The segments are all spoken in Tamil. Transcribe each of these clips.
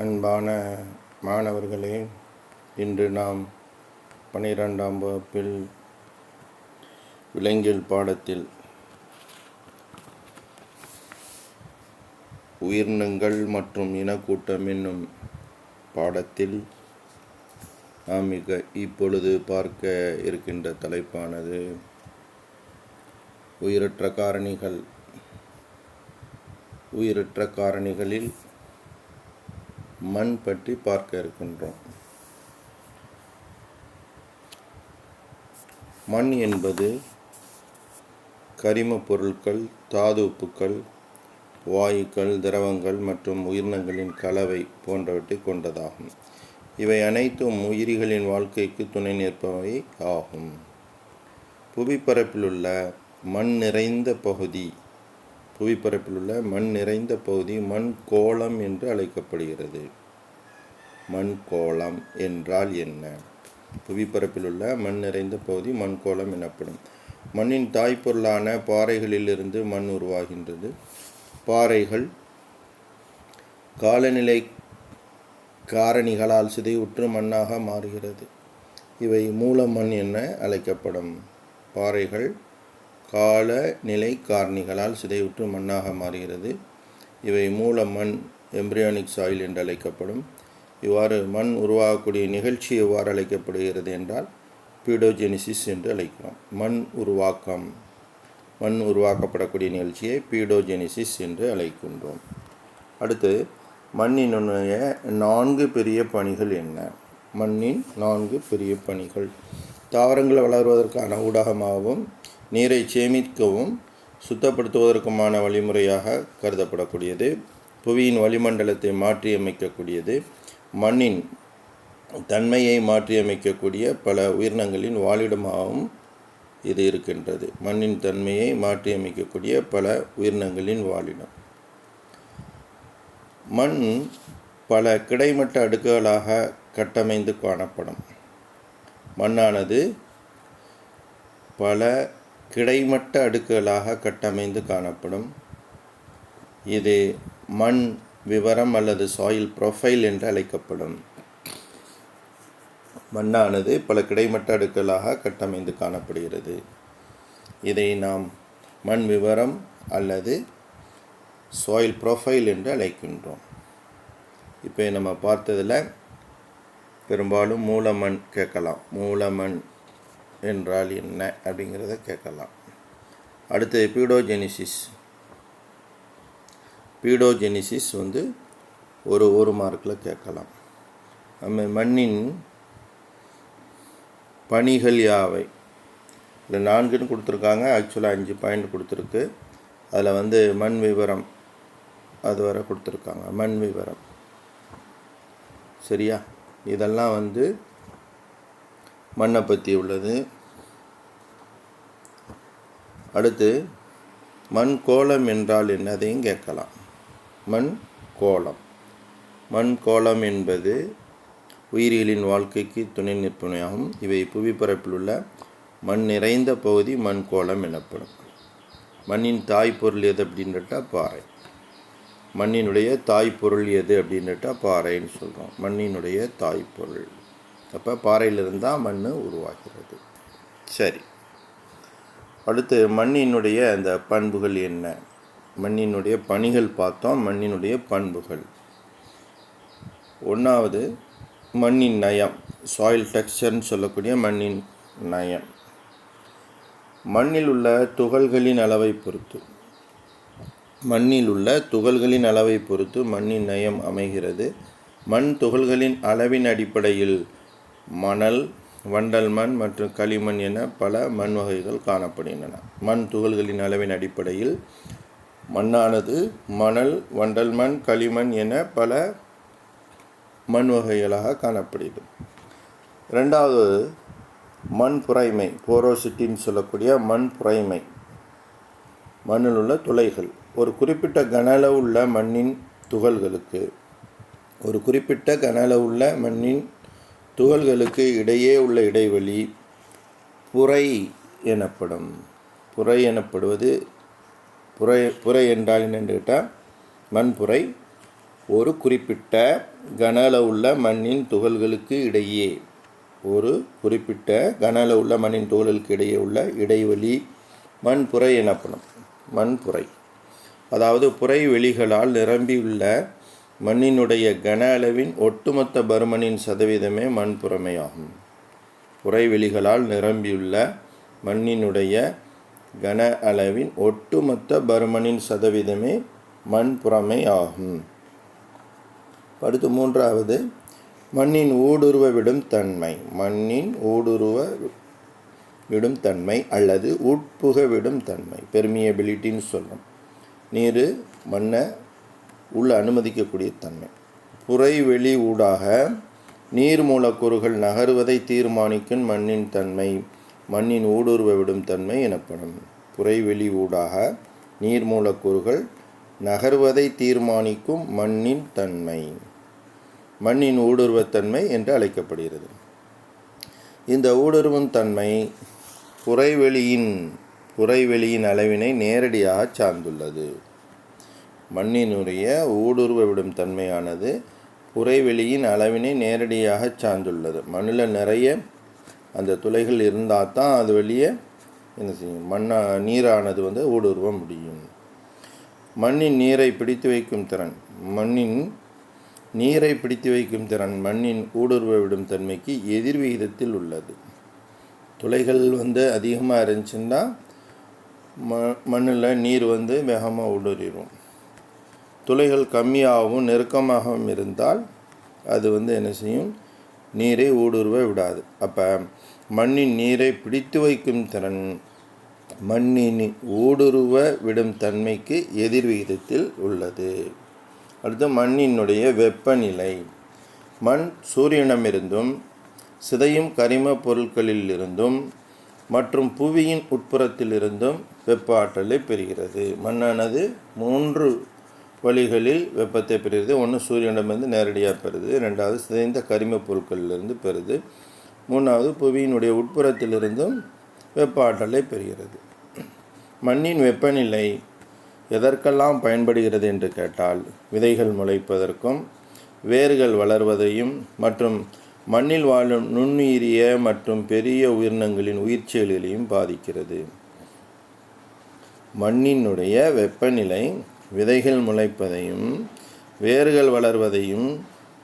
அன்பான மாணவர்களே, இன்று நாம் 12ஆம் வகுப்பில் விலங்கியல் பாடத்தில் உயிரினங்கள் மற்றும் இனக்கூட்டம் என்னும் பாடத்தில் நாம் இப்பொழுது பார்க்க இருக்கின்ற தலைப்பானது உயிரற்ற காரணிகள். உயிரற்ற காரணிகளில் மண் பற்றி பார்க்க இருக்கின்றோம். மண் என்பது கரிம பொருட்கள், தாது உப்புக்கள், வாயுக்கள், திரவங்கள் மற்றும் உயிரினங்களின் கலவை போன்றவற்றை கொண்டதாகும். இவை அனைத்தும் உயிரிகளின் வாழ்க்கைக்கு துணை நிற்பவை ஆகும். புவிப்பரப்பிலுள்ள மண் நிறைந்த பகுதி மண் கோளம் என்று அழைக்கப்படுகிறது. மண் கோளம் என்றால் என்ன? புவிப்பரப்பில் உள்ள மண் நிறைந்த பகுதி மண் கோளம் எனப்படும். மண்ணின் தாய்ப்பொருளான பாறைகளிலிருந்து மண் உருவாகின்றது. பாறைகள் காலநிலை காரணிகளால் சிதைவுற்று மண்ணாக மாறுகிறது. இவை மூல மண் என அழைக்கப்படும். பாறைகள் காலநிலை காரணிகளால் சிதைவுற்று மண்ணாக மாறுகிறது. இவை மூல மண், எம்பிரியானிக் சாயில் என்று அழைக்கப்படும். இவ்வாறு மண் உருவாகக்கூடிய நிகழ்ச்சி எவ்வாறு அழைக்கப்படுகிறது என்றால் பீடோஜெனிசிஸ் என்று அழைக்கிறோம். மண் உருவாக்கப்படக்கூடிய நிகழ்ச்சியை பீடோஜெனிசிஸ் என்று அழைக்கின்றோம். அடுத்து, மண்ணினுடைய 4 பெரிய பணிகள் என்ன? மண்ணின் 4 பெரிய பணிகள்: தாவரங்கள் வளர்வதற்கான ஊடகமாகவும், நீரை சேமிக்கவும் சுத்தப்படுத்துவதற்குமான வழிமுறையாக கருதப்படக்கூடியது, புவியின் வளிமண்டலத்தை மாற்றியமைக்கக்கூடியது, மண்ணின் தன்மையை மாற்றியமைக்கக்கூடிய பல உயிரினங்களின் வாழிடமாகவும் இது இருக்கின்றது. மண்ணின் தன்மையை மாற்றியமைக்கக்கூடிய பல உயிரினங்களின் வாழிடம். மண் பல கிடைமட்ட அடுக்குகளாக கட்டமைந்து காணப்படும். மண்ணானது பல கிடைமட்ட அடுக்குகளாக கட்டமைந்து காணப்படும். இது மண் விவரம் அல்லது சாயில் ப்ரொஃபைல் என்று அழைக்கப்படும். மண்ணானது பல கிடைமட்ட அடுக்குகளாக கட்டமைந்து காணப்படுகிறது. இதை நாம் மண் விவரம் அல்லது சாயில் ப்ரொஃபைல் என்று அழைக்கின்றோம். இப்போ நம்ம பார்த்ததில் பெரும்பாலும் மூலமண் கேட்கலாம். மூலமண் என்றால் என்ன அப்படிங்கிறத கேட்கலாம். அடுத்து பீடோஜெனிசிஸ் ஒரு மார்க்கில் கேட்கலாம். நம்ம மண்ணின் பணிகள் யாவை? இல்லை 4ன்னு கொடுத்துருக்காங்க. ஆக்சுவலாக 5 பாயிண்ட் கொடுத்துருக்கு. அதில் மண் விவரம் அது வரை கொடுத்துருக்காங்க. மண் விவரம் சரியா? இதெல்லாம் மண்ணை பற்றி உள்ளது. அடுத்து, மண் கோளம் என்றால் என்னதையும் கேட்கலாம். மண் கோளம் என்பது உயிரிகளின் வாழ்க்கைக்கு துணை நிற்பனையாகும். இவை புவிப்பரப்பில் உள்ள மண் நிறைந்த பகுதி மண் கோளம் எனப்படும். மண்ணின் தாய்ப்பொருள் எது அப்படின்னுட்டா பாறை. மண்ணினுடைய தாய்ப்பொருள் எது அப்படின்னுட்டா பாறைன்னு சொல்கிறோம். மண்ணினுடைய தாய்ப்பொருள். அப்போ பாறையிலிருந்து தான் மண் உருவாகிறது. சரி, அடுத்து மண்ணினுடைய அந்த பண்புகள் என்ன? மண்ணினுடைய பணிகள் பார்த்தோம். மண்ணினுடைய பண்புகள்: 1வது மண்ணின் நயம், சாயில் டெக்ஸ்சர்னு சொல்லக்கூடிய மண்ணின் நயம். மண்ணில் உள்ள துகள்களின் அளவை பொறுத்து மண்ணின் நயம் அமைகிறது. மண் துகள்களின் அளவின் அடிப்படையில் மணல், வண்டல் மண் மற்றும் களிமண் என பல மண் வகைகள் காணப்படுகின்றன. மண் துகள்களின் அளவின் அடிப்படையில் மண்ணானது மணல், வண்டல் மண், களிமண் என பல மண் வகைகளாக காணப்படுகிறது. 2வது மண் புரைமை, போரோசிட்டின்னு சொல்லக்கூடிய மண் புரைமை. மண்ணில் உள்ள துளைகள். ஒரு குறிப்பிட்ட கன அளவு உள்ள மண்ணின் துகள்களுக்கு இடையே உள்ள இடைவெளி புரை எனப்படும். புரை என்றால் என்னென்னு கேட்டால், மண்புரை ஒரு குறிப்பிட்ட கன அளவுள்ள மண்ணின் துகள்களுக்கு இடையே உள்ள இடைவெளி மண்புரை எனப்படும். மண்புரை அதாவது புரை வெளிகளால் நிரம்பியுள்ள மண்ணினுடைய கன அளவின் ஒட்டுமொத்த பருமனின் சதவீதமே மண்புறமை ஆகும். புரைவெளிகளால் நிரம்பியுள்ள மண்ணினுடைய கன அளவின் ஒட்டுமொத்த பருமனின் சதவீதமே மண்புறமை ஆகும். அடுத்து மூன்றாவது, மண்ணின் ஊடுருவ விடும் தன்மை அல்லது உட்புக விடும் தன்மை, பெர்மியபிலிட்டின்னு சொல்லும். நீர் மண்ணை உள்ள அனுமதிக்கக்கூடிய தன்மை. புரைவெளி ஊடாக நீர் மூலக்கூறுகள் நகருவதை தீர்மானிக்கும் மண்ணின் தன்மை மண்ணின் ஊடுருவ விடும் தன்மை எனப்படும். புரைவெளி ஊடாக நீர் மூலக்கூறுகள் நகர்வதை தீர்மானிக்கும் மண்ணின் தன்மை மண்ணின் ஊடுருவத்தன்மை என்று அழைக்கப்படுகிறது. இந்த ஊடுருவும் தன்மை புரைவெளியின் அளவினை நேரடியாக சார்ந்துள்ளது. மண்ணினுடைய ஊடுருவ விடும் தன்மையானது புரைவெளியின் அளவினை நேரடியாக சார்ந்துள்ளது. மண்ணில் நிறைய அந்த துளைகள் இருந்தால் தான் அது வெளியே என்ன செய்யும், நீரானது ஊடுருவ முடியும். மண்ணின் நீரை பிடித்து வைக்கும் திறன் மண்ணின் ஊடுருவ விடும் தன்மைக்கு எதிர்விகிதத்தில் உள்ளது. துளைகள் அதிகமாக இருந்துச்சுன்னா மண்ணில் நீர் வேகமாக ஊடுருவும். துளைகள் கம்மியாகவும் நெருக்கமாகவும் இருந்தால் அது என்ன செய்யும், நீரை ஊடுருவ விடாது. அப்போ மண்ணின் நீரை பிடித்து வைக்கும் திறன் மண்ணின் ஊடுருவ விடும் தன்மைக்கு எதிர்விகிதத்தில் உள்ளது. அடுத்து மண்ணினுடைய வெப்பநிலை. மண் சூரியனிடமிருந்தும் சிதையும் கரிம பொருட்களிலிருந்தும் மற்றும் புவியின் உட்புறத்திலிருந்தும் வெப்ப ஆற்றலை பெறுகிறது. மண்ணானது 3 வழிகளில் வெப்பத்தை பெறுகிறது. ஒன்று, சூரியனிடமிருந்து நேரடியாக பெறுது. 2வது, சிதைந்த கரிம பொருட்களிலிருந்து பெறுது. 3வது, புவியினுடைய உட்புறத்திலிருந்தும் வெப்ப ஆற்றலை பெறுகிறது. மண்ணின் வெப்பநிலை எதற்கெல்லாம் பயன்படுகிறது என்று கேட்டால், விதைகள் முளைப்பதற்கும் வேர்கள் வளர்வதையும் மற்றும் மண்ணில் வாழும் நுண்ணுயிரிய மற்றும் பெரிய உயிரினங்களின் உயிர் செயல்களையும் பாதிக்கிறது. மண்ணினுடைய வெப்பநிலை விதைகள் முளைப்பதையும் வேர்கள் வளர்வதையும்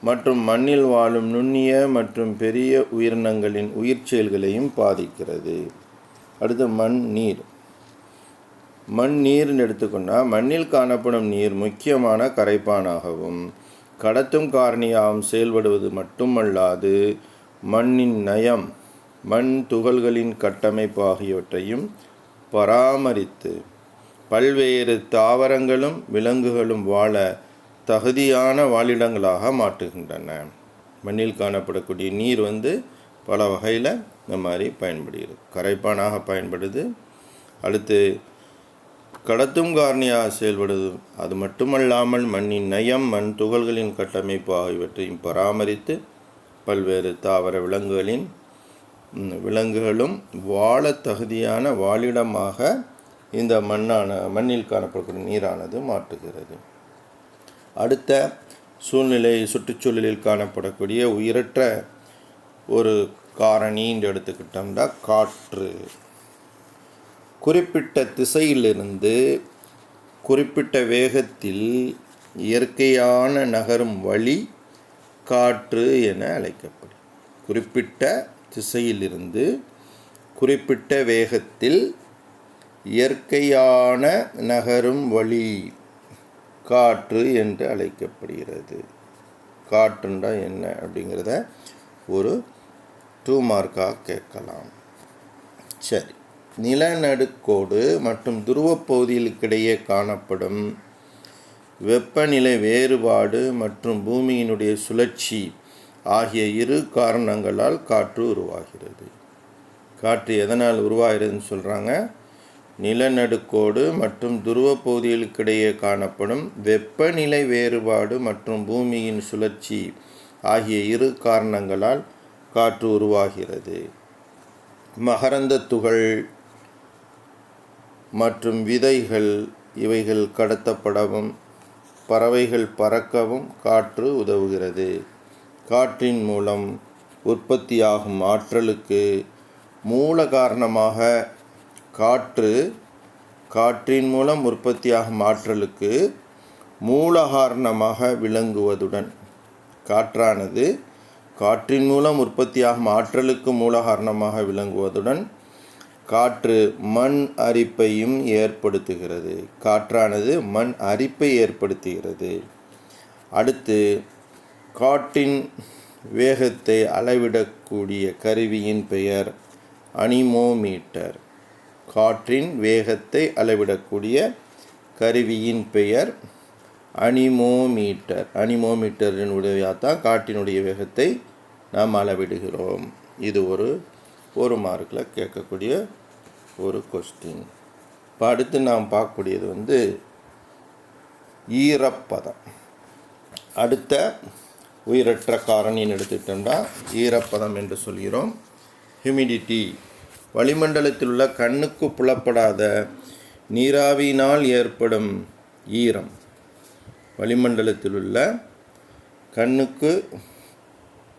மற்றும் மண்ணில் வாழும் நுண்ணிய மற்றும் பெரிய உயிரினங்களின் உயிர் செயல்களையும் பாதிக்கிறது. அடுத்து மண்ணீர்னு எடுத்துக்கொண்டால், மண்ணில் காணப்படும் நீர் முக்கியமான கரைப்பானாகவும் கடத்தும் காரணியாகவும் செயல்படுவது மட்டுமல்லாது மண்ணின் நயம், மண் துகள்களின் கட்டமைப்பு ஆகியவற்றையும் பராமரித்து பல்வேறு தாவரங்களும் விலங்குகளும் வாழ தகுதியான வாழிடங்களாக மாற்றுகின்றன. மண்ணில் காணப்படக்கூடிய நீர் பல வகையில் இந்த மாதிரி பயன்படுகிறது. கரைப்பானாக பயன்படுது. அடுத்து கடத்தும் காரணியாக செயல்படுது. அது மட்டுமல்லாமல் மண்ணின் நயம், மண் துகள்களின் கட்டமைப்பு ஆகியவற்றையும் பராமரித்து பல்வேறு தாவர விலங்குகளும் வாழ தகுதியான வாழிடமாக இந்த மண்ணில் காணப்படக்கூடிய நீரானது மாற்றுகிறது. அடுத்த சுற்றுச்சூழலில் காணப்படக்கூடிய உயிரற்ற ஒரு காரணி என்று எடுத்துக்கிட்டோம்னா காற்று. குறிப்பிட்ட திசையிலிருந்து குறிப்பிட்ட வேகத்தில் இயற்கையான நகரும் வழி காற்று என அழைக்கப்படும். குறிப்பிட்ட திசையிலிருந்து குறிப்பிட்ட வேகத்தில் இயற்கையான நகரும் வழி காற்று என்று அழைக்கப்படுகிறது. காற்றுண்டா என்ன அப்படிங்கிறத ஒரு 2 மார்க்காக கேட்கலாம். சரி, நிலநடுக்கோடு மற்றும் துருவப்பகுதிகளுக்கிடையே காணப்படும் வெப்பநிலை வேறுபாடு மற்றும் பூமியினுடைய சுழற்சி ஆகிய 2 காரணங்களால் காற்று உருவாகிறது. காற்று எதனால் உருவாகிறதுன்னு சொல்கிறாங்க? நிலநடுக்கோடு மற்றும் துருவப்பகுதிகளுக்கிடையே காணப்படும் வெப்பநிலை வேறுபாடு மற்றும் பூமியின் சுழற்சி ஆகிய 2 காரணங்களால் காற்று உருவாகிறது. மகரந்த துகள் மற்றும் விதைகள் இவைகள் கடத்தப்படவும் பறவைகள் பறக்கவும் காற்று உதவுகிறது. காற்றின் மூலம் உற்பத்தியாகும் ஆற்றலுக்கு மூல காரணமாக காற்றின் மூலம் உற்பத்தியாகும் ஆற்றலுக்கு மூல காரணமாக விளங்குவதுடன் காற்றானது காற்றின் மூலம் உற்பத்தியாகும் ஆற்றலுக்கு மூல காரணமாக விளங்குவதுடன் காற்று மண் அரிப்பையும் ஏற்படுத்துகிறது. காற்றானது மண் அரிப்பை ஏற்படுத்துகிறது. அடுத்து, காற்றின் வேகத்தை அளவிடக்கூடிய கருவியின் பெயர் அனிமோமீட்டர். காற்றின் வேகத்தை அளவிடக்கூடிய கருவியின் பெயர் அனிமோமீட்டர். அனிமோமீட்டரின் உதவியாக தான் காற்றினுடைய வேகத்தை நாம் அளவிடுகிறோம். இது ஒரு மார்க்கில் கேட்கக்கூடிய ஒரு கொஸ்டின். இப்போ அடுத்து நாம் பார்க்கக்கூடியது ஈரப்பதம். அடுத்த உயிரற்ற காரணின்னு எடுத்துக்கிட்டோம்னா ஈரப்பதம் என்று சொல்கிறோம். ஹியூமிடிட்டி, வளிமண்டலத்தில் உள்ள கண்ணுக்கு புலப்படாத நீராவியினால் ஏற்படும் ஈரம். வளிமண்டலத்தில் உள்ள கண்ணுக்கு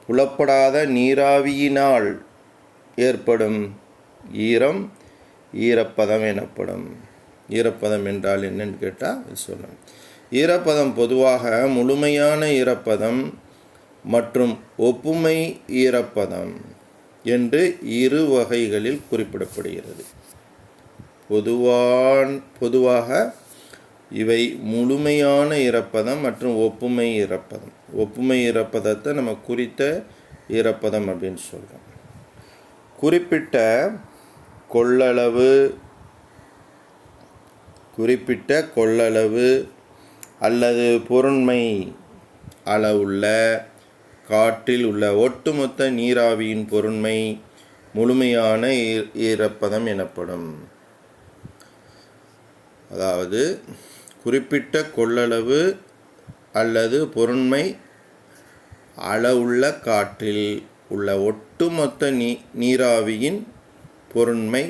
புலப்படாத நீராவியினால் ஏற்படும் ஈரம் ஈரப்பதம் எனப்படும். ஈரப்பதம் என்றால் என்னன்னு கேட்டால் சொல்லணும். ஈரப்பதம் பொதுவாக முழுமையான ஈரப்பதம் மற்றும் ஒப்புமை ஈரப்பதம் என்று இரு வகைகளில் குறிப்பிடப்படுகிறது. பொதுவாக இவை முழுமையான ஈரப்பதம் மற்றும் ஒப்புமை ஈரப்பதம். ஒப்புமை ஈரப்பதத்தை நம்ம குறித்த ஈரப்பதம் அப்படின்னு சொல்கிறோம். குறிப்பிட்ட கொள்ளளவு அல்லது பொருண்மை அளவுள்ள காற்றில் உள்ள ஒட்டுமொத்த நீராவியின் பொருண்மை முழுமையான ஈரப்பதம் எனப்படும். அதாவது குறிப்பிட்ட கொள்ளளவு அல்லது பொருண்மை அளவுள்ள காற்றில் உள்ள ஒட்டுமொத்த நீராவியின் பொருண்மை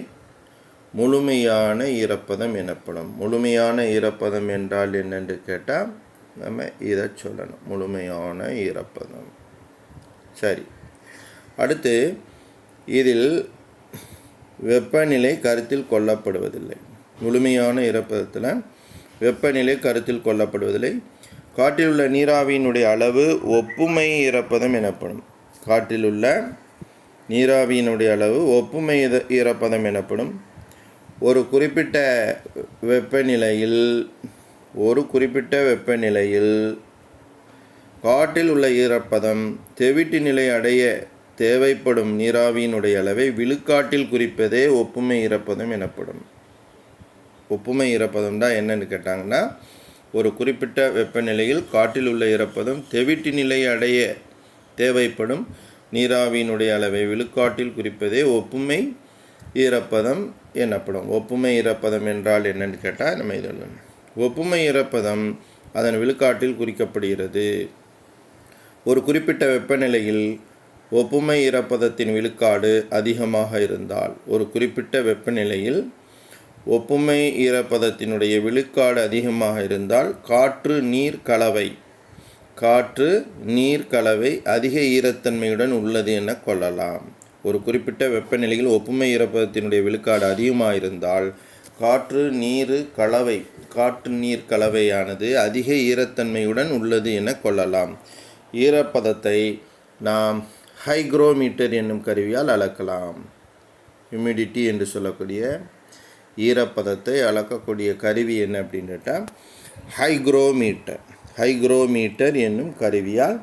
முழுமையான ஈரப்பதம் எனப்படும். முழுமையான ஈரப்பதம் என்றால் என்னென்று கேட்டால் நம்ம இதை சொல்லணும். முழுமையான ஈரப்பதம். சரி, அடுத்து இதில் வெப்பநிலை கருத்தில் கொள்ளப்படுவதில்லை. முழுமையான ஈரப்பதத்தில் வெப்பநிலை கருத்தில் கொள்ளப்படுவதில்லை. காற்றில் உள்ள நீராவியினுடைய அளவு ஒப்புமை ஈரப்பதம் எனப்படும். காற்றில் உள்ள நீராவியினுடைய அளவு ஒப்புமை ஈரப்பதம் எனப்படும். ஒரு குறிப்பிட்ட வெப்பநிலையில் காற்றில் உள்ள ஈரப்பதம் தெவிட்டு நிலை அடைய தேவைப்படும் நீராவியினுடைய அளவை விழுக்காட்டில் குறிப்பதே ஒப்புமை ஈரப்பதம் எனப்படும். ஒப்புமை ஈரப்பதம் தான் என்னன்னு கேட்டாங்கன்னா, ஒரு குறிப்பிட்ட வெப்பநிலையில் காற்றில் உள்ள ஈரப்பதம் தெவிட்டு நிலை அடைய தேவைப்படும் நீராவியினுடைய அளவை விழுக்காட்டில் குறிப்பதே ஒப்புமை ஈரப்பதம் எனப்படும். ஒப்புமை ஈரப்பதம் என்றால் என்னன்னு கேட்டால் நம்ம இதெல்லாம் ஒப்புமை ஈரப்பதம் அதன் விழுக்காட்டில் குறிக்கப்படுகிறது. ஒரு குறிப்பிட்ட வெப்பநிலையில் ஒப்புமை ஈரப்பதத்தின் விழுக்காடு அதிகமாக இருந்தால் ஒப்புமை ஈரப்பதத்தினுடைய விழுக்காடு அதிகமாக இருந்தால் காற்று நீர் கலவை அதிக ஈரத்தன்மையுடன் உள்ளது என கொள்ளலாம். ஒரு குறிப்பிட்ட வெப்பநிலையில் ஒப்புமை ஈரப்பதத்தினுடைய விழுக்காடு அதிகமாக இருந்தால் காற்று நீர் கலவையானது அதிக ஈரத்தன்மையுடன் உள்ளது என கொள்ளலாம். ஈரப்பதத்தை நாம் ஹைக்ரோமீட்டர் என்னும் கருவியால் அளக்கலாம். ஹியூமிடிட்டி என்று சொல்லக்கூடிய ஈரப்பதத்தை அளக்கக்கூடிய கருவி என்ன அப்படின்னு கேட்டால் ஹைக்ரோமீட்டர் என்னும் கருவியால்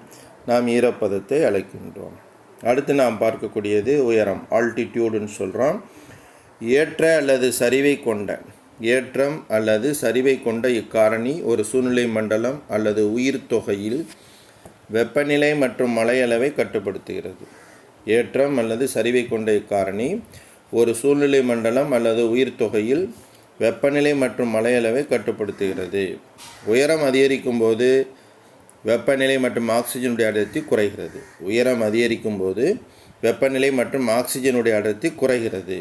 நாம் ஈரப்பதத்தை அளக்கின்றோம். அடுத்து நாம் பார்க்கக்கூடியது உயரம், ஆல்டிடியூடுன்னு சொல்கிறோம். ஏற்றம் அல்லது சரிவை கொண்ட இக்காரணி ஒரு சூழ்நிலை மண்டலம் அல்லது உயிர் தொகையில் வெப்பநிலை மற்றும் மழையளவை கட்டுப்படுத்துகிறது. ஏற்றம் அல்லது சரிவை கொண்ட இக்காரணி ஒரு சூழ்நிலை மண்டலம் அல்லது உயிர் தொகையில் வெப்பநிலை மற்றும் மழையளவை கட்டுப்படுத்துகிறது. உயரம் அதிகரிக்கும் போது வெப்பநிலை மற்றும் ஆக்சிஜனுடைய அடர்த்தி குறைகிறது.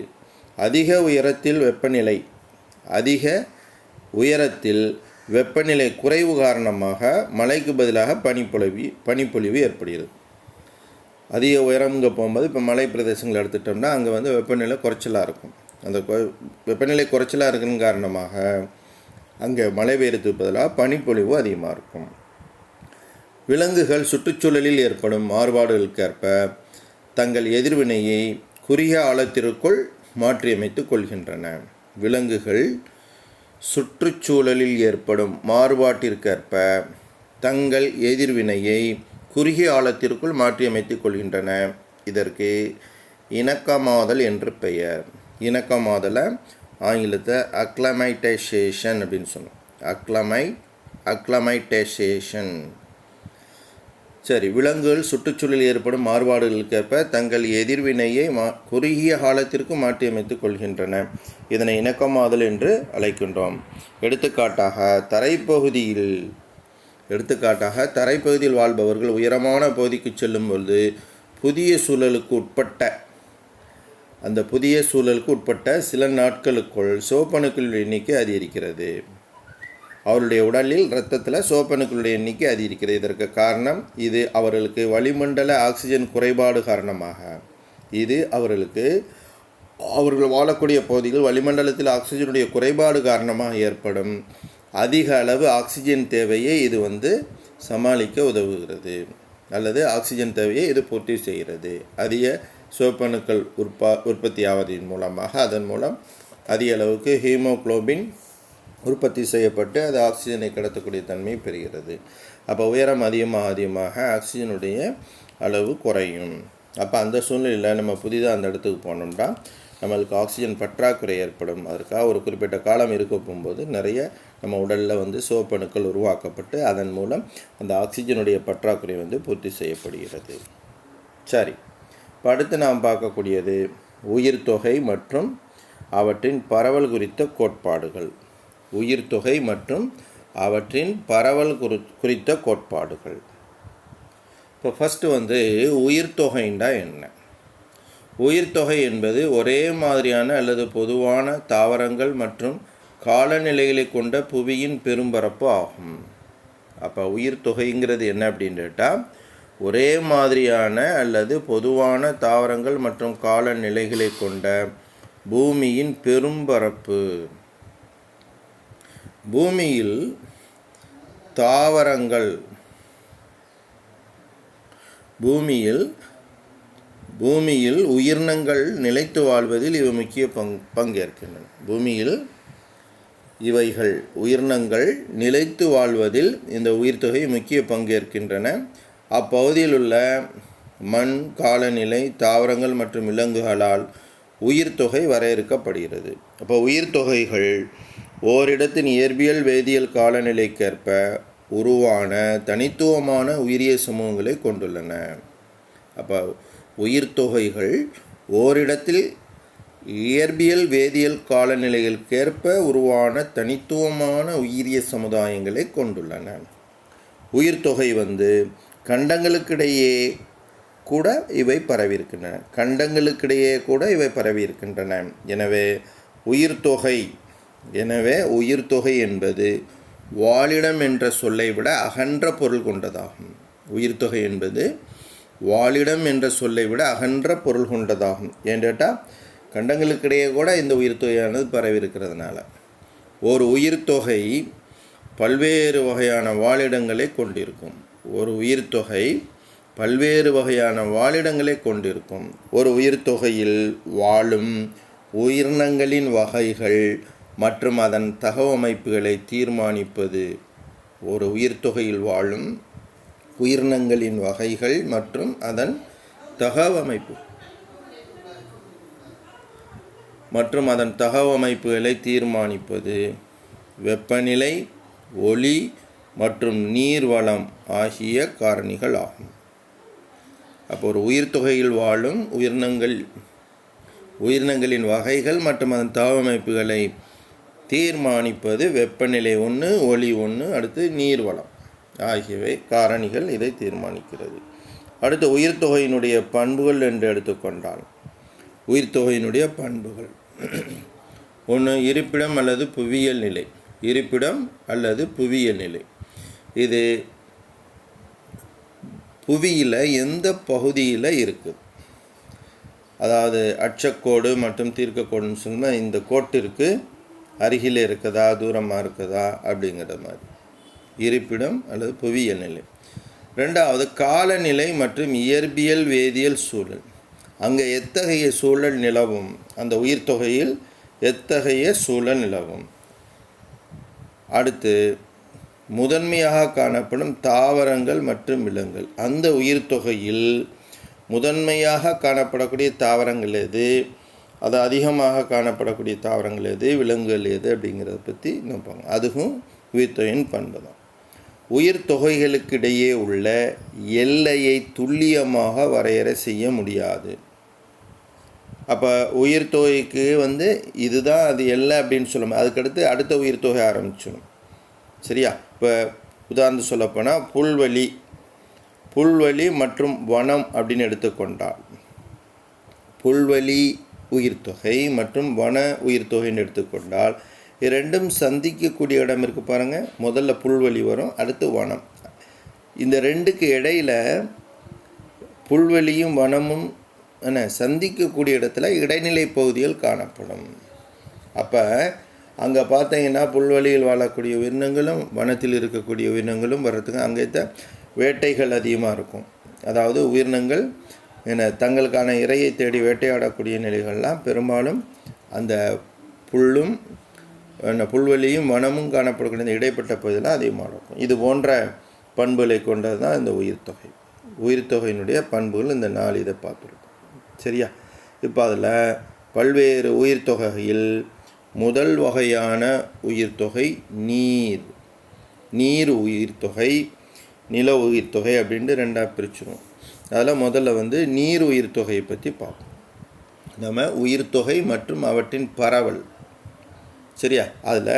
அதிக உயரத்தில் வெப்பநிலை குறைவு காரணமாக மழைக்கு பதிலாக பனிப்பொழிவு ஏற்படுகிறது. அதிக உயரங்க போகும்போது இப்போ மலை பிரதேசங்கள் எடுத்துட்டோம்னா அங்கே வந்து வெப்பநிலை குறைச்சலாக இருக்கும். அந்த வெப்பநிலை குறைச்சலாக இருக்கிற காரணமாக அங்கே மழை பெய்யறதுக்கு பதிலாக பனிப்பொழிவு அதிகமாக இருக்கும். விலங்குகள் சுற்றுச்சூழலில் ஏற்படும் மாறுபாடுகளுக்கேற்ப தங்கள் எதிர்வினையை குறுகிய ஆழத்திற்குள் மாற்றியமைத்துக் கொள்கின்றன. விலங்குகள் சுற்றுச்சூழலில் ஏற்படும் மாறுபாட்டிற்கேற்ப தங்கள் எதிர்வினையை குறுகிய ஆழத்திற்குள் மாற்றியமைத்துக் கொள்கின்றன. இதற்கு இணக்கமாதல் என்று பெயர். இணக்கமாதலை ஆங்கிலத்தை அக்ளமைடைசேஷன் அப்படின்னு சொன்னோம். அக்ளமைடைசேஷன். சரி, விலங்குகள் சுற்றுச்சூழலில் ஏற்படும் மாறுபாடுகளுக்கேற்ப தங்கள் எதிர்வினையை குறுகிய காலத்திற்கு மாற்றியமைத்துக் கொள்கின்றன. இதனை இணக்கமாதல் என்று அழைக்கின்றோம். எடுத்துக்காட்டாக தரைப்பகுதியில் வாழ்பவர்கள் உயரமான பகுதிக்கு செல்லும் பொழுது புதிய சூழலுக்கு உட்பட்ட சில நாட்களுக்குள் சிவப்பணுக்களின் எண்ணிக்கை அதிகரிக்கிறது. அவருடைய உடலில் இரத்தத்தில் சிவப்பணுக்களுடைய எண்ணிக்கை அதிகரிக்கிறது. இதற்கு காரணம் இது அவர்களுக்கு வளிமண்டல ஆக்சிஜன் குறைபாடு காரணமாக அவர்கள் வாழக்கூடிய பகுதிகள் வளிமண்டலத்தில் ஆக்சிஜனுடைய குறைபாடு காரணமாக ஏற்படும் அதிக அளவு ஆக்சிஜன் தேவையை இது சமாளிக்க உதவுகிறது, அல்லது ஆக்சிஜன் தேவையை இது பூர்த்தி செய்கிறது. அதிக சிவப்பணுக்கள் உற்பத்தி ஆவதின் மூலமாக அதன் மூலம் அதிக அளவுக்கு ஹீமோகுளோபின் உற்பத்தி செய்யப்பட்டு அது ஆக்சிஜனை கடத்தக்கூடிய தன்மை பெறுகிறது. அப்போ உயரம் அதிகமாக ஆக்சிஜனுடைய அளவு குறையும். அப்போ அந்த சூழ்நிலையில் நம்ம புதிதாக அந்த இடத்துக்கு போனோம்னா நம்மளுக்கு ஆக்சிஜன் பற்றாக்குறை ஏற்படும். அதற்காக ஒரு குறிப்பிட்ட காலம் இருக்க போகும்போது நிறைய நம்ம உடலில் சிவப்பணுக்கள் உருவாக்கப்பட்டு அதன் மூலம் அந்த ஆக்சிஜனுடைய பற்றாக்குறை பூர்த்தி செய்யப்படுகிறது. சரி, இப்போ அடுத்து நாம் பார்க்கக்கூடியது உயிர்த்தொகை மற்றும் அவற்றின் பரவல் குறித்த கோட்பாடுகள். உயிர்த்தொகை மற்றும் அவற்றின் பரவல் குறித்த கோட்பாடுகள். இப்போ ஃபஸ்ட்டு உயிர்த்தொகைண்டா என்ன? உயிர்த்தொகை என்பது ஒரே மாதிரியான அல்லது பொதுவான தாவரங்கள் மற்றும் காலநிலைகளை கொண்ட புவியின் பெரும்பரப்பு ஆகும். அப்போ உயிர்த்தொகைங்கிறது என்ன அப்படின்னு கேட்டால், ஒரே மாதிரியான அல்லது பொதுவான தாவரங்கள் மற்றும் காலநிலைகளை கொண்ட பூமியின் பெரும்பரப்பு. பூமியில் உயிரினங்கள் நிலைத்து வாழ்வதில் இவை முக்கிய பங்கேற்கின்றன. பூமியில் உயிரினங்கள் நிலைத்து வாழ்வதில் இந்த உயிர்த்தொகை முக்கிய பங்கேற்கின்றன. அப்பகுதியில் உள்ள மண், காலநிலை, தாவரங்கள் மற்றும் விலங்குகளால் உயிர்த்தொகை வரையறுக்கப்படுகிறது. அப்போ உயிர்த்தொகைகள் ஓரிடத்தின் இயற்பியல் வேதியியல் காலநிலைக்கேற்ப உருவான தனித்துவமான உயிரிய சமூகங்களை கொண்டுள்ளன. அப்போ உயிர்த்தொகைகள் ஓரிடத்தில் இயற்பியல் வேதியியல் காலநிலைகளுக்கேற்ப உருவான தனித்துவமான உயிரிய சமுதாயங்களை கொண்டுள்ளன. உயிர்த்தொகை கண்டங்களுக்கிடையே கூட இவை பரவியிருக்கின்றன. எனவே உயிர்த்தொகை என்பது வாழிடம் என்ற சொல்லை விட அகன்ற பொருள் கொண்டதாகும். உயிர்த்தொகை என்பது வாழிடம் என்ற சொல்லை விட அகன்ற பொருள் கொண்டதாகும். ஏன்னு கேட்டால் கண்டங்களுக்கிடையே கூட இந்த உயிர்த்தொகையானது பரவி இருக்கிறதுனால. ஒரு உயிர்த்தொகை பல்வேறு வகையான வாழிடங்களை கொண்டிருக்கும். ஒரு உயிர்த்தொகையில் வாழும் உயிரினங்களின் வகைகள் மற்றும் அதன் தகவமைப்புகளை தீர்மானிப்பது. ஒரு உயிர்த்தொகையில் வாழும் உயிரினங்களின் வகைகள் மற்றும் அதன் தகவமைப்புகளை தீர்மானிப்பது வெப்பநிலை, ஒளி மற்றும் நீர் வளம் ஆகிய காரணிகள் ஆகும். அப்போ ஒரு உயிர்த்தொகையில் வாழும் உயிரினங்களின் வகைகள் மற்றும் அதன் தகவமைப்புகளை தீர்மானிப்பது வெப்பநிலை 1, ஒளி 1, அடுத்து நீர்வளம் ஆகியவை காரணிகள் இதை தீர்மானிக்கிறது. அடுத்து உயிர்த்தொகையினுடைய பண்புகள் என்று எடுத்துக்கொண்டால், உயிர்த்தொகையினுடைய பண்புகள் 1. இருப்பிடம் அல்லது புவியியல் நிலை. இருப்பிடம் அல்லது புவியியல் நிலை. இது புவியில் எந்த பகுதியில் இருக்குது, அதாவது அட்சக்கோடு மற்றும் தீர்க்கக்கோடுன்னு சொன்னால் இந்த கோட்டிற்கு அருகில் இருக்குதா தூரமாக இருக்குதா அப்படிங்கிற மாதிரி இருப்பிடம் அல்லது புவியியல் நிலை. ரெண்டாவது காலநிலை மற்றும் இயற்பியல் வேதியியல் சூழல். அங்கே எத்தகைய சூழல் நிலவும், அந்த உயிர் தொகையில் எத்தகைய சூழல் நிலவும். அடுத்து முதன்மையாக காணப்படும் தாவரங்கள் மற்றும் விலங்குகள். அந்த உயிர் தொகையில் முதன்மையாக காணப்படக்கூடிய தாவரங்கள் எது, அது அதிகமாக காணப்படக்கூடிய தாவரங்கள் எது, விலங்குகள் எது அப்படிங்கிறத பற்றி நினைப்பாங்க. அதுவும் உயிர் தொகையின் பண்பு தான். உயிர் தொகைகளுக்கிடையே உள்ள எல்லையை துல்லியமாக வரையறை செய்ய முடியாது. அப்போ உயிர் தொகைக்கு இதுதான் அது எல்லை அப்படின்னு சொல்லணும். அதுக்கடுத்து அடுத்த உயிர் தொகை ஆரம்பிச்சிடும். சரியா? இப்போ உதாரணம் சொல்லப்போனால் புல்வெளி மற்றும் வனம் அப்படின்னு எடுத்துக்கொண்டால், புல்வெளி உயிர் தொகை மற்றும் வன உயிர் தொகைன்னு எடுத்துக்கொண்டால் ரெண்டும் சந்திக்கக்கூடிய இடம் இருக்குது பாருங்கள். முதல்ல புல்வெளி வரும், அடுத்து வனம். இந்த ரெண்டுக்கு இடையில் புல்வெளியும் வனமும் சந்திக்கக்கூடிய இடத்துல இடைநிலை பகுதிகள் காணப்படும். அப்போ அங்கே பார்த்தீங்கன்னா புல்வெளியில் வாழக்கூடிய உயிரினங்களும் வனத்தில் இருக்கக்கூடிய உயிரினங்களும் வர்றதுக்கு அங்கே வேட்டைகள் அதிகமாக இருக்கும். அதாவது உயிரினங்கள் தங்களுக்கான இரையை தேடி வேட்டையாடக்கூடிய நிலைகள்லாம் பெரும்பாலும் அந்த புல்வெளியும் வனமும் காணப்படக்கூடிய இடைப்பட்ட பகுதியெல்லாம் அதிகமாக இருக்கும். இது போன்ற பண்புகளை கொண்டது தான் இந்த உயிர் தொகை. உயிர் தொகையினுடைய பண்புகள் இந்த 4 இதை பார்த்துருக்கோம். சரியா? இப்போ அதில் பல்வேறு உயிர் தொகையில் முதல் வகையான உயிர் தொகை நீர் உயிர் தொகை, நில உயிர் தொகை அப்படின்ட்டு 2ஆக பிரிச்சுருவோம். அதில் முதல்ல நீர் உயிர் தொகையை பற்றி பார்ப்போம். நம்ம உயிர் தொகை மற்றும் அவற்றின் பரவல். சரியா? அதில்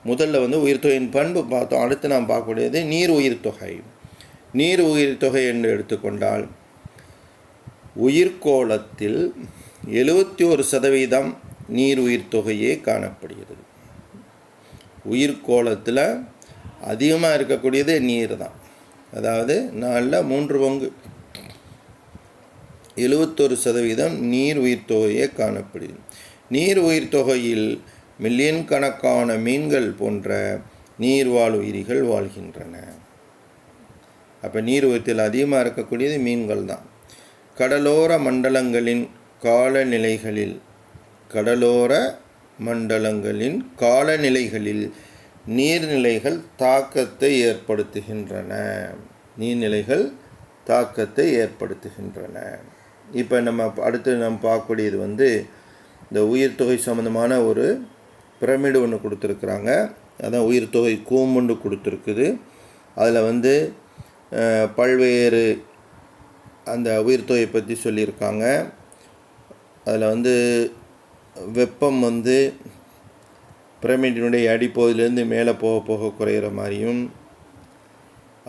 முதல்ல உயிர் தொகையின் பண்பு பார்த்தோம். அடுத்து நாம் பார்க்கக்கூடியது நீர் உயிர் தொகை. நீர் உயிர் தொகை என்று எடுத்துக்கொண்டால் உயிர்கோளத்தில் 71% நீர் உயிர் தொகையே காணப்படுகிறது. உயிர்கோளத்தில் அதிகமாக இருக்கக்கூடியது நீர் தான். அதாவது 4/3 பங்கு 71% நீர் உயிர் தொகையே காணப்படுகிறது. நீர் உயிர் தொகையில் மில்லியன் கணக்கான மீன்கள் போன்ற நீர்வாழ் உயிரிகள் வாழ்கின்றன. அப்போ நீர் உயிரத்தில் அதிகமாக இருக்கக்கூடியது மீன்கள் தான். கடலோர மண்டலங்களின் காலநிலைகளில் நீர்நிலைகள் தாக்கத்தை ஏற்படுத்துகின்றன. இப்போ அடுத்து நம்ம பார்க்கக்கூடியது இந்த உயிர் தொகை சம்மந்தமான ஒரு பிரமிடு ஒன்று கொடுத்துருக்குறாங்க. அதான் உயிர் தொகை கூம்புண்டு கொடுத்துருக்குது. அதில் பல்வேறு அந்த உயிர் தொகையை பற்றி சொல்லியிருக்காங்க. அதில் வெப்பம் பிரமிடினுடைய அடிப்பகுதியிலேருந்து மேலே போக போக குறையிற மாதிரியும்,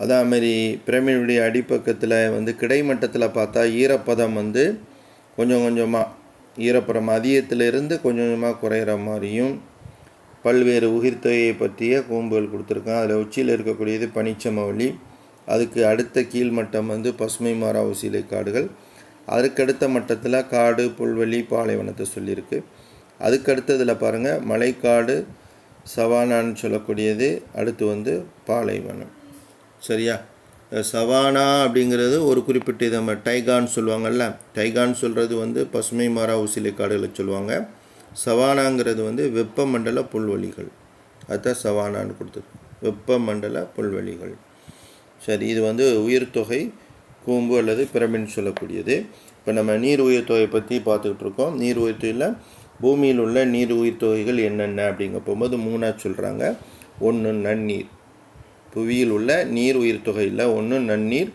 அதே மாதிரி பிரமிடினுடைய அடிப்பக்கத்தில் கிடைமட்டத்தில் பார்த்தா ஈரப்பதம் கொஞ்சம் கொஞ்சமாக ஈரப்பதம் அதிகத்திலிருந்து கொஞ்சம் கொஞ்சமாக குறையிற மாதிரியும் பல்வேறு உயிர் தொகையை பற்றிய கூம்புகள் கொடுத்துருக்காங்க. அதில் உச்சியில் இருக்கக்கூடியது பனிச்சமவெளி, அதுக்கு அடுத்த கீழ்மட்டம் பசுமை மாறா ஊசிலை காடுகள், அதுக்கடுத்த மட்டத்தில் காடு, புல்வெளி, பாலைவனத்தை சொல்லியிருக்கு. அதுக்கடுத்ததில் பாருங்கள் மலைக்காடு, சவானான்னு சொல்லக்கூடியது. அடுத்து பாலைவனம். சரியா? சவானா அப்படிங்கிறது ஒரு குறிப்பிட்ட நம்ம டைகான்னு சொல்லுவாங்கள்ல, டைகான்னு சொல்கிறது பசுமை மாறா ஊசிலை காடுகளை சொல்லுவாங்க. சவானாங்கிறது வெப்பமண்டல புல்வெளிகள். அதுதான் சவானான்னு கொடுத்தது, வெப்பமண்டல புல்வெளிகள். சரி, இது உயிர் தொகை கூம்பு அல்லது பிரமின்னு சொல்லக்கூடியது. இப்போ நம்ம நீர் உயிர் தொகை பற்றி பார்த்துக்கிட்டு இருக்கோம். நீர் உயிர் தொகையில் பூமியில் உள்ள நீர் உயிர் தொகைகள் என்னென்ன அப்படிங்க போகும்போது 3ஆக சொல்கிறாங்க. 1 நன்னீர். புவியில் உள்ள நீர் உயிர் தொகையில் 1 நன்னீர்,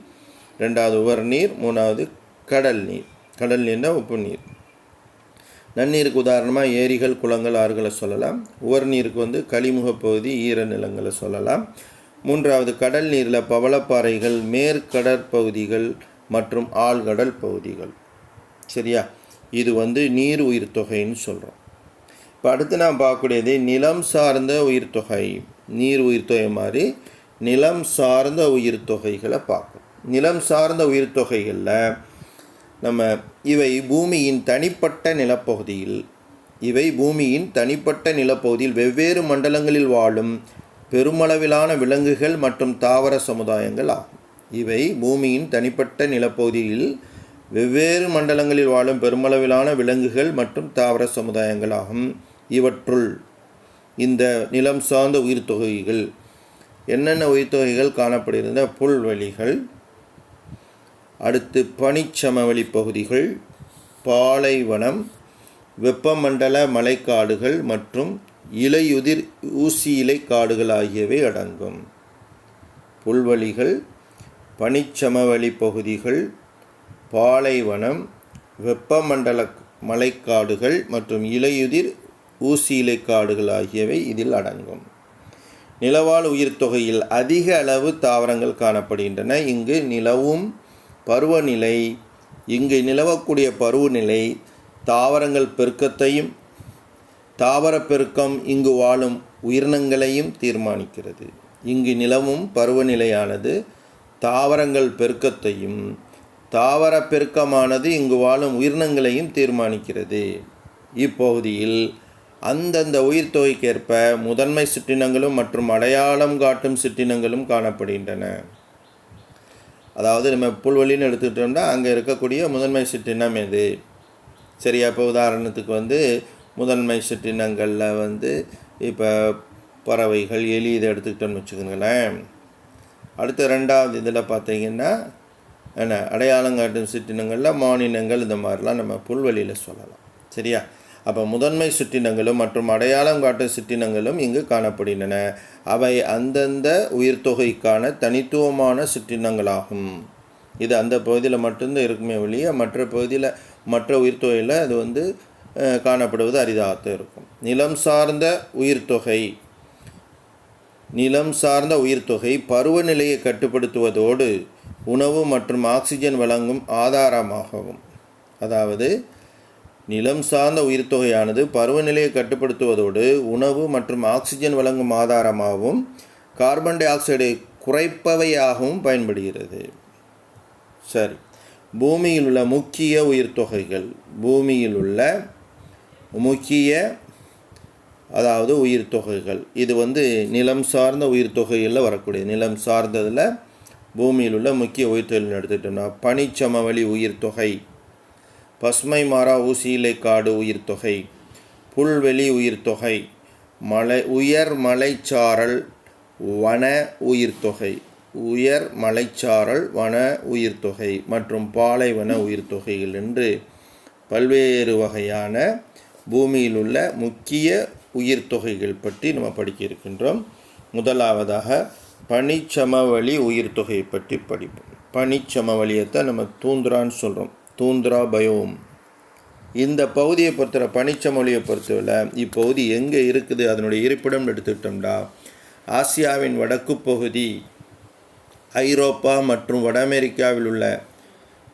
2வது உவர்நீர், 3வது கடல் நீர். கடல் நீர்னால் உப்பு நீர். நன்னீருக்கு உதாரணமாக ஏரிகள், குளங்கள், ஆறுகளை சொல்லலாம். உவர்நீருக்கு கழிமுக பகுதி, ஈர நிலங்களை சொல்லலாம். 3வது கடல் நீரில் பவளப்பாறைகள், மேற்கடற்பகுதிகள் மற்றும் ஆழ்கடல் பகுதிகள். சரியா? இது நீர் உயிர் தொகைன்னு சொல்கிறோம். இப்போ அடுத்து நாம் பார்க்கக்கூடியது நிலம் சார்ந்த உயிர்த்தொகை. நீர் உயிர்த்தொகை மாதிரி நிலம் சார்ந்த உயிர்த்தொகைகளை பார்க்கும். நிலம் சார்ந்த உயிர்த்தொகைகளில் இவை பூமியின் தனிப்பட்ட நிலப்பகுதியில் வெவ்வேறு மண்டலங்களில் வாழும் பெருமளவிலான விலங்குகள் மற்றும் தாவர சமுதாயங்கள் ஆகும். இவை பூமியின் தனிப்பட்ட நிலப்பகுதியில் வெவ்வேறு மண்டலங்களில் வாழும் பெருமளவிலான விலங்குகள் மற்றும் தாவர சமுதாயங்கள் ஆகும். இவற்றுள் இந்த நிலம் சார்ந்த உயிர்த்தொகைகள் என்னென்ன உயிர்த்தொகைகள் காணப்படுகின்றன? புல்வெளிகள், அடுத்து பனிச்சமவெளி பகுதிகள், பாலைவனம், வெப்பமண்டல மலைக்காடுகள் மற்றும் இலையுதிர் ஊசி இலை காடுகள் ஆகியவை அடங்கும். புல்வெளிகள், பனிச்சமவெளி பகுதிகள், பாலைவனம், வெப்பமண்டல மலைக்காடுகள் மற்றும் இலையுதிர் ஊசி இலை காடுகள் ஆகியவை இதில் அடங்கும். நிலவாழ் உயிர்த்தொகையில் அதிக அளவு தாவரங்கள் காணப்படுகின்றன. இங்கு நிலவக்கூடிய பருவநிலை தாவரங்கள் பெருக்கத்தையும் தாவர பெருக்கம் இங்கு வாழும் உயிரினங்களையும் தீர்மானிக்கிறது. இங்கு நிலவும் பருவநிலையானது தாவரங்கள் பெருக்கத்தையும் தாவர பெருக்கமானது இங்கு வாழும் உயிரினங்களையும் தீர்மானிக்கிறது. இப்பகுதியில் அந்தந்த உயிர்த்தொகைக்கேற்ப முதன்மை சிற்றினங்களும் மற்றும் அடையாளம் காட்டும் சிற்றினங்களும் காணப்படுகின்றன. அதாவது நம்ம புல்வெளின்னு எடுத்துக்கிட்டோம்னா அங்கே இருக்கக்கூடிய முதன்மை சிற்றினம் எது? சரியா? இப்போ உதாரணத்துக்கு முதன்மை சிற்றினங்களில் இப்போ பறவைகள், எலி இதை எடுத்துக்கிட்டோன்னு வச்சுக்கோங்களேன். அடுத்த ரெண்டாவது இதில் பார்த்தீங்கன்னா அடையாளம் காட்டும் சிற்றினங்களில் மானினங்கள், இந்த மாதிரிலாம் நம்ம புல்வெளியில் சொல்லலாம். சரியா? அப்போ முதன்மை சிற்றினங்களும் மற்றும் அடையாளம் காட்டும் சிற்றினங்களும் இங்கு காணப்படுகின்றன. அவை அந்தந்த உயிர்த்தொகைக்கான தனித்துவமான சிற்றினங்களாகும். இது அந்த பகுதியில் மட்டும்தான் இருக்குமே ஒழிய மற்ற உயிர்த்தொகையில் அது காணப்படுவது அரிதாகத்தான் இருக்கும். நிலம் சார்ந்த உயிர்த்தொகை பருவநிலையை கட்டுப்படுத்துவதோடு உணவு மற்றும் ஆக்சிஜன் வழங்கும் ஆதாரமாகவும். அதாவது நிலம் சார்ந்த உயிர்த்தொகையானது பருவநிலையை கட்டுப்படுத்துவதோடு உணவு மற்றும் ஆக்சிஜன் வழங்கும் ஆதாரமாகவும் கார்பன் டை ஆக்சைடை குறைப்பவையாகவும் பயன்படுகிறது. சரி, பூமியில் உள்ள முக்கிய உயிர்த்தொகைகள். உயிர்த்தொகைகள் இது நிலம் சார்ந்த உயிர்த்தொகைகளில் வரக்கூடிய, நிலம் சார்ந்ததில் பூமியில் உள்ள முக்கிய உயிர்த்தொகைகள் எடுத்துக்கிட்டோம்னா பனிச்சமவெளி உயிர்த்தொகை, பசுமை மாறா ஊசி இலை காடு உயிர்த்தொகை, புல்வெளி உயிர்த்தொகை, உயர் மலைச்சாரல் வன உயிர்த்தொகை மற்றும் பாலைவன உயிர்த்தொகைகள் என்று பல்வேறு வகையான பூமியில் உள்ள முக்கிய உயிர்த்தொகைகள் பற்றி நம்ம படிக்க இருக்கின்றோம். முதலாவதாக பனிச்சமவெளி உயிர்த்தொகையை பற்றி படிப்போம். பனிச்சமவெளியத்தை நம்ம தூந்திரான்னு சொல்கிறோம், தூந்திரா பயோம். இந்த பகுதியை பொறுத்தவரை, பனிச்சமவெளியை பொறுத்தவரை இப்பகுதி எங்கே இருக்குது, அதனுடைய இருப்பிடம் எடுத்துக்கிட்டோம்னா ஆசியாவின் வடக்கு பகுதி, ஐரோப்பா மற்றும் வட அமெரிக்காவில் உள்ள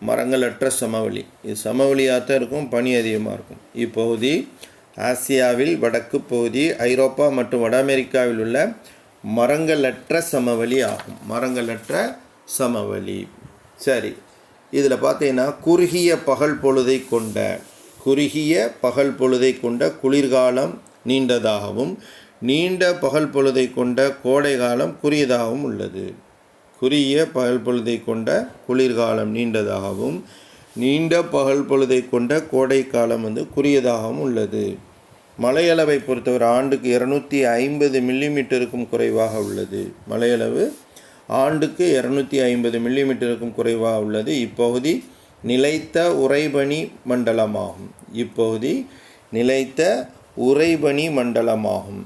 மரங்களற்ற சமவெளி. இது சமவெளியாக தான் இருக்கும், பனி அதிகமாக இருக்கும். இப்பகுதி ஆசியாவில் வடக்கு பகுதி, ஐரோப்பா மற்றும் வட அமெரிக்காவில் உள்ள மரங்களற்ற சமவெளி ஆகும். மரங்களற்ற சமவெளி. சரி, இதில் பார்த்தீங்கன்னா குறுகிய பகல் பொழுதை கொண்ட குளிர்காலம் நீண்டதாகவும் நீண்ட பகல் பொழுதை கொண்ட கோடை காலம் குறுகியதாகவும் உள்ளது. குறுகிய பகல் பொழுதை கொண்ட குளிர்காலம் நீண்டதாகவும் நீண்ட பகல் பொழுதை கொண்ட கோடை காலம் குறுகியதாகவும் உள்ளது. மழையளவை பொறுத்தவரை ஆண்டுக்கு 250 மில்லிமீட்டருக்கும் குறைவாக உள்ளது. மழையளவு ஆண்டுக்கு 250 மில்லிமீட்டருக்கும் குறைவாக உள்ளது. இப்பகுதி நிலைத்த உறைபனி மண்டலமாகும்.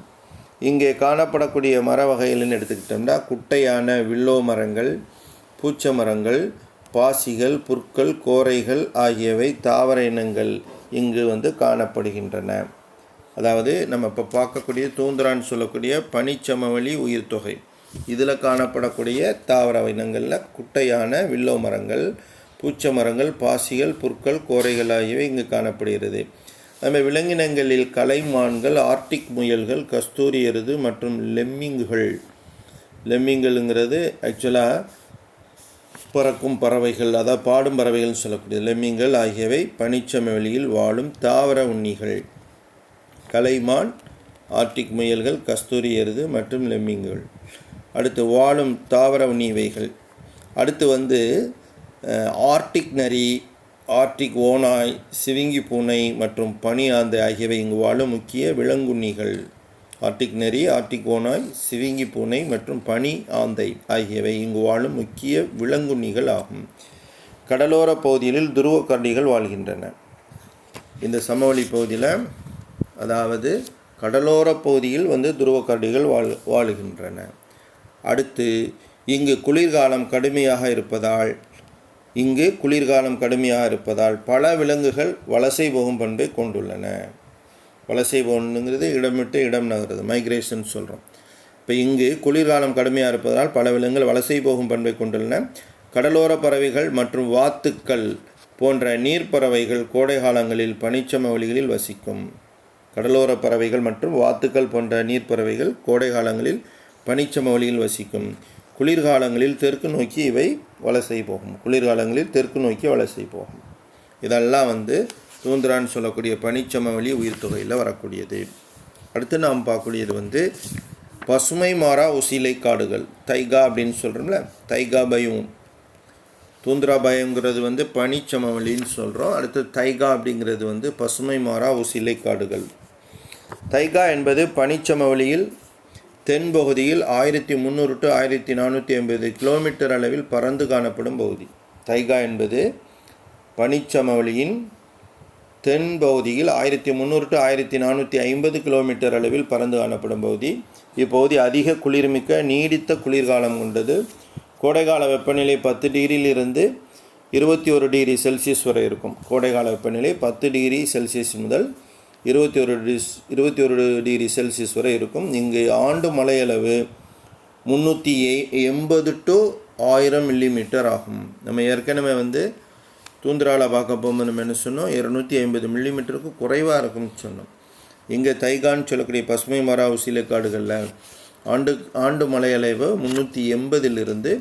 இங்கே காணப்படக்கூடிய மர வகைகள்னு எடுத்துக்கிட்டோம்னா குட்டையான வில்லோ மரங்கள், பூச்ச மரங்கள், பாசிகள், புற்கள், கோரைகள் ஆகியவை தாவர இனங்கள் இங்கு காணப்படுகின்றன. அதாவது நம்ம இப்போ பார்க்கக்கூடிய தூந்திரான்னு சொல்லக்கூடிய பனிச்சமவெளி உயிர்த்தொகை, இதில் காணப்படக்கூடிய தாவர இனங்களில் குட்டையான வில்லோ மரங்கள், பூச்ச மரங்கள், பாசிகள், புற்கள், கோரைகள் ஆகியவை இங்கு காணப்படுகிறது. அதுமாதிரி விலங்கினங்களில் கலைமான்கள், ஆர்டிக் முயல்கள், கஸ்தூரி எருது மற்றும் லெம்மிங்கள்ங்கிறது ஆக்சுவலாக பறக்கும் பறவைகள், அதாவது பாடும் பறவைகள்னு சொல்லக்கூடிய லெம்மிங்கள் ஆகியவை பனிச்சமவெளியில் வாழும் தாவர உண்ணிகள். கலைமான், ஆர்டிக் முயல்கள், கஸ்தூரி எருது மற்றும் லெம்மிங்கள். அடுத்து வாழும் தாவர உண்ணிவைகள். அடுத்து ஆர்டிக் நரி, ஆர்டிக் ஓநாய், சிவிங்கி பூனை மற்றும் பனி ஆந்தை ஆகியவை இங்கு வாழும் முக்கிய விலங்குண்ணிகள். ஆர்டிக் நரி, ஆர்டிக் ஓநாய், சிவிங்கி பூனை மற்றும் பனி ஆந்தை ஆகியவை இங்கு வாழும் முக்கிய விலங்குண்ணிகள் ஆகும். கடலோர பகுதிகளில் துருவ கரடிகள் வாழ்கின்றன. இந்த சமவெளி பகுதியில், அதாவது கடலோர பகுதியில் துருவ கரடிகள் வாழுகின்றன. அடுத்து இங்கு குளிர்காலம் கடுமையாக இருப்பதால் பல விலங்குகள் வலசை போகும் பண்பை கொண்டுள்ளன. வலசை போகணுங்கிறது இடம் விட்டு இடம் நகர்றது, மைக்ரேஷன் சொல்கிறோம். இப்போ இங்கு குளிர்காலம் கடுமையாக இருப்பதால் பல விலங்குகள் வலசை போகும் பண்பை கொண்டுள்ளன. கடலோர பறவைகள் மற்றும் வாத்துக்கள் போன்ற நீர்ப்பறவைகள் கோடை காலங்களில் பனிச்சமவெளிகளில் வசிக்கும். கடலோர பறவைகள் மற்றும் வாத்துக்கள் போன்ற நீர்ப்பறவைகள் கோடை காலங்களில் பனிச்சமவெளியில் வசிக்கும். குளிர்காலங்களில் தெற்கு நோக்கி இவை வலசை போகும். இதெல்லாம் தூந்திரான்னு சொல்லக்கூடிய பனிச்சமவெளி உயிர் தொகையில் வரக்கூடியது. அடுத்து நாம் பார்க்கக்கூடியது பசுமை மாறா உசிலை காடுகள், தைகா அப்படின்னு சொல்கிறோம்ல, தைகா பயம். தூந்திரா பயங்கிறது பனிச்சமவெளின்னு சொல்கிறோம். அடுத்து தைகா அப்படிங்கிறது பசுமை மாறா உசிலை காடுகள். தைகா என்பது பனிச்சமவெளியில் தென்பகுதியில் 1300 to 1450 கிலோமீட்டர் அளவில் பறந்து காணப்படும் பகுதி. தைகா என்பது பனிச்சமவெளியின் தென்பகுதியில் 1300 to 1450 கிலோமீட்டர் அளவில் பறந்து காணப்படும் பகுதி. இப்பகுதி அதிக குளிர்மிக்க நீடித்த குளிர்காலம் கொண்டது. கோடைகால வெப்பநிலை 10 டிகிரியிலிருந்து 21 டிகிரி செல்சியஸ் வரை இருக்கும். கோடைகால வெப்பநிலை 10 டிகிரி செல்சியஸ் முதல் 21 டிகிரி செல்சியஸ் வரை இருக்கும். இங்கு ஆண்டு மழையளவு 380 to 1000 மில்லிமீட்டர் ஆகும். நம்ம ஏற்கனவே தூந்திராவில் பார்க்க போகும்போது நம்ம என்ன சொன்னோம், 250 மில்லிமீட்டருக்கு குறைவாக இருக்கும்னு சொன்னோம். இங்கே தைகான்னு சொல்லக்கூடிய பசுமை மரா உசிலை காடுகளில் ஆண்டு மழையளவு 380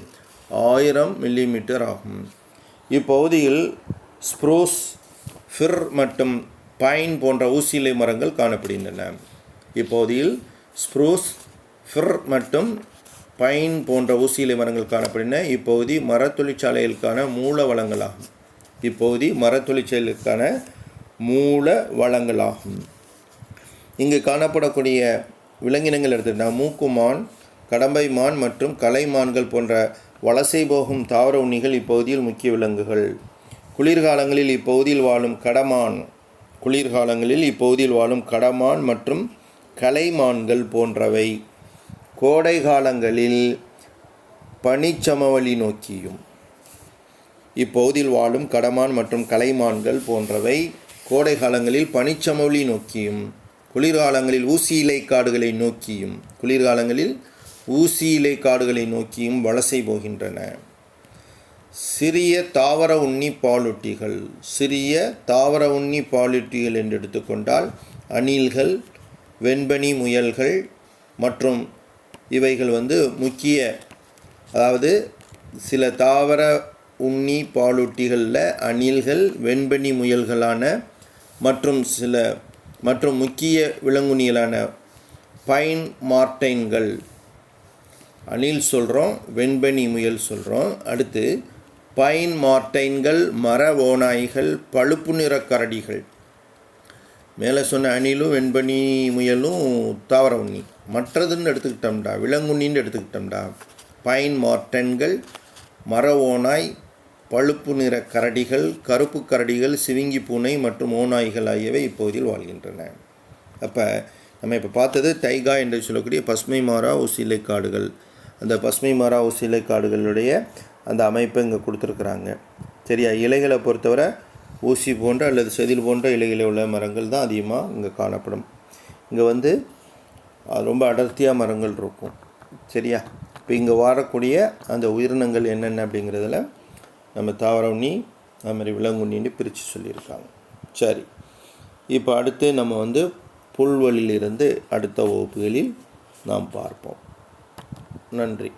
1000 மில்லிமீட்டர் ஆகும். இப்பகுதியில் ஸ்ப்ரூஸ், ஃபிர் மற்றும் பைன் போன்ற ஊசிலை மரங்கள் காணப்படுகின்றன. இப்பகுதியில் ஸ்ப்ரூஸ், ஃபிர் மற்றும் பைன் போன்ற ஊசிலை மரங்கள் காணப்படுகின்றன. இப்பகுதி மரத்தொழிற்சாலைகளுக்கான மூல வளங்களாகும். இங்கு காணப்படக்கூடிய விலங்கினங்கள் எடுத்துக்கிட்டால் மூக்குமான், கடம்பை மான் மற்றும் கலைமான்கள் போன்ற வலசை போகும் தாவர உண்ணிகள் இப்பகுதியில் முக்கிய விலங்குகள். குளிர்காலங்களில் இப்பகுதியில் வாழும் கடமான் மற்றும் கலைமான்கள் போன்றவை கோடை காலங்களில் பனிச்சமவெளி நோக்கியும். இப்பகுதியில் வாழும் கடமான் மற்றும் கலைமான்கள் போன்றவை கோடை காலங்களில் பனிச்சமவெளி நோக்கியும் குளிர்காலங்களில் ஊசி இலை காடுகளை நோக்கியும் வலசை போகின்றன. சிறிய தாவர உண்ணி பாலூட்டிகள் என்று எடுத்துக்கொண்டால் அணில்கள், வெண்பனி முயல்கள் மற்றும் இவைகள் முக்கிய, அதாவது சில தாவர உண்ணி பாலூட்டிகளில் அணில்கள், வெண்பனி முயல்களான மற்றும் முக்கிய விலங்குண்ணிகளான பைன் மார்டைன்கள், அணில் சொல்கிறோம், வெண்பனி முயல் சொல்கிறோம். அடுத்து பைன் மார்டைன்கள், மர ஓநாய்கள், பழுப்பு நிற கரடிகள். மேலே சொன்ன அணிலும் வெண்பனி முயலும் தாவர உண்ணி. மற்றதுன்னு எடுத்துக்கிட்டோம்டா, விலங்குண்ணின்னு எடுத்துக்கிட்டோம்டா, பைன் மார்டைன்கள், மர ஓநாய், பழுப்பு நிற கரடிகள், கருப்பு கரடிகள், சிவிங்கி பூனை மற்றும் ஓநாய்கள் ஆகியவை இப்பகுதியில் வாழ்கின்றன. அப்போ நம்ம இப்போ பார்த்தது தைகா என்று சொல்லக்கூடிய பசுமை மாறா உசிலை காடுகள். அந்த பசுமை மாறா உசிலை காடுகளுடைய அந்த அமைப்பை இங்கே கொடுத்துருக்குறாங்க. சரியா? இலைகளை பொறுத்தவரை ஊசி போன்ற அல்லது செதில் போன்ற இலைகளை உள்ள மரங்கள் தான் அதிகமாக இங்கே காணப்படும். இங்கே ரொம்ப அடர்த்தியாக மரங்கள் இருக்கும். சரியா? இப்போ இங்கே வாழக்கூடிய அந்த உயிரினங்கள் என்னென்ன அப்படிங்கிறதுல நம்ம தாவர உண்ணி, அது மாதிரி விலங்குண்ணின்னு பிரித்து சொல்லியிருக்காங்க. சரி, இப்போ அடுத்து நம்ம புல்வெளியிலிருந்து அடுத்த வகுப்புகளில் நாம் பார்ப்போம். நன்றி.